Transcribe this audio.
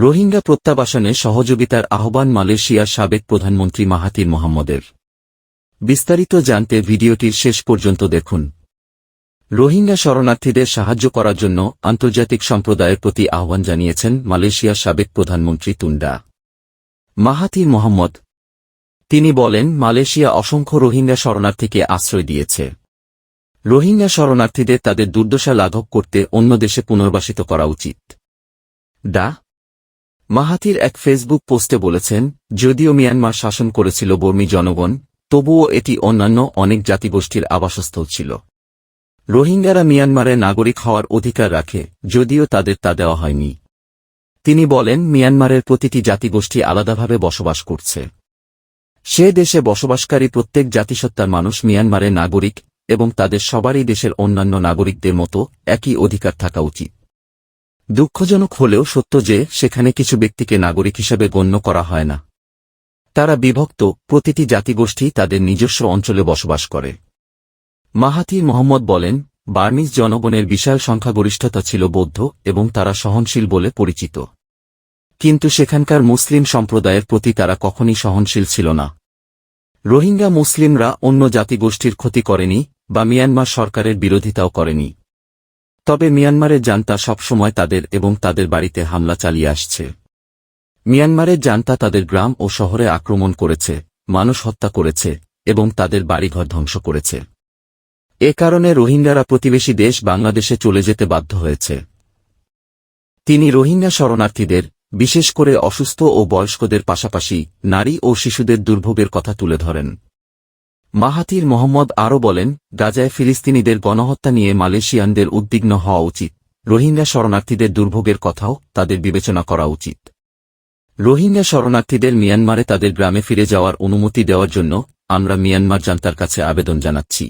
রোহিঙ্গা প্রত্যাবাসনে সহযোগিতার আহ্বান মালয়েশিয়ার সাবেক প্রধানমন্ত্রী মাহাথির মোহাম্মদের। বিস্তারিত জানতে ভিডিওটির শেষ পর্যন্ত দেখুন। রোহিঙ্গা শরণার্থীদের সাহায্য করার জন্য আন্তর্জাতিক সম্প্রদায়ের প্রতি আহ্বান জানিয়েছেন মালয়েশিয়ার সাবেক প্রধানমন্ত্রী তুন্ডা মাহাথির মোহাম্মদ। তিনি বলেন, মালয়েশিয়া অসংখ্য রোহিঙ্গা শরণার্থীকে আশ্রয় দিয়েছে। রোহিঙ্গা শরণার্থীদের তাদের দুর্দশা লাঘব করতে অন্য দেশে পুনর্বাসিত করা উচিত। মাহাথির এক ফেসবুক পোস্টে বলেছেন, যদিও মিয়ানমার শাসন করেছিল বর্মী জনগণ, তবুও এটি অন্যান্য অনেক জাতিগোষ্ঠীর আবাসস্থল ছিল। রোহিঙ্গারা মিয়ানমারে নাগরিক হওয়ার অধিকার রাখে, যদিও তাদের তা দেওয়া হয়নি। তিনি বলেন, মিয়ানমারের প্রতিটি জাতিগোষ্ঠী আলাদাভাবে বসবাস করছে। সে দেশে বসবাসকারী প্রত্যেক জাতিসত্তার মানুষ মিয়ানমারের নাগরিক এবং তাদের সবারই দেশের অন্যান্য নাগরিকদের মতো একই অধিকার থাকা উচিত। দুঃখজনক হলেও সত্য যে সেখানে কিছু ব্যক্তিকে নাগরিক হিসেবে গণ্য করা হয় না। তারা বিভক্ত, প্রতিটি জাতিগোষ্ঠী তাদের নিজস্ব অঞ্চলে বসবাস করে। মাহাথির মোহাম্মদ বলেন, বার্মিজ জনগণের বিশাল সংখ্যাগরিষ্ঠতা ছিল বৌদ্ধ এবং তারা সহনশীল বলে পরিচিত। কিন্তু সেখানকার মুসলিম সম্প্রদায়ের প্রতি তারা কখনই সহনশীল ছিল না। রোহিঙ্গা মুসলিমরা অন্য জাতিগোষ্ঠীর ক্ষতি করেনি বা মিয়ানমার সরকারের বিরোধিতাও করেনি। তবে মিয়ানমারের জান্তা সবসময় তাদের এবং তাদের বাড়িতে হামলা চালিয়ে আসছে। মিয়ানমারের জান্তা তাদের গ্রাম ও শহরে আক্রমণ করেছে, মানুষ হত্যা করেছে এবং তাদের বাড়িঘর ধ্বংস করেছে। এ কারণে রোহিঙ্গারা প্রতিবেশী দেশ বাংলাদেশে চলে যেতে বাধ্য হয়েছে। তিনি রোহিঙ্গা শরণার্থীদের, বিশেষ করে অসুস্থ ও বয়স্কদের পাশাপাশি নারী ও শিশুদের দুর্ভোগের কথা তুলে ধরেন। মাহাথির মোহাম্মদ আরও বলেন, গাজায় ফিলিস্তিনিদের গণহত্যা নিয়ে মালয়েশিয়ানদের উদ্বিগ্ন হওয়া উচিত। রোহিঙ্গা শরণার্থীদের দুর্ভোগের কথাও তাদের বিবেচনা করা উচিত। রোহিঙ্গা শরণার্থীদের মিয়ানমারে তাদের গ্রামে ফিরে যাওয়ার অনুমতি দেওয়ার জন্য আমরা মিয়ানমার জান্তার কাছে আবেদন জানাচ্ছি।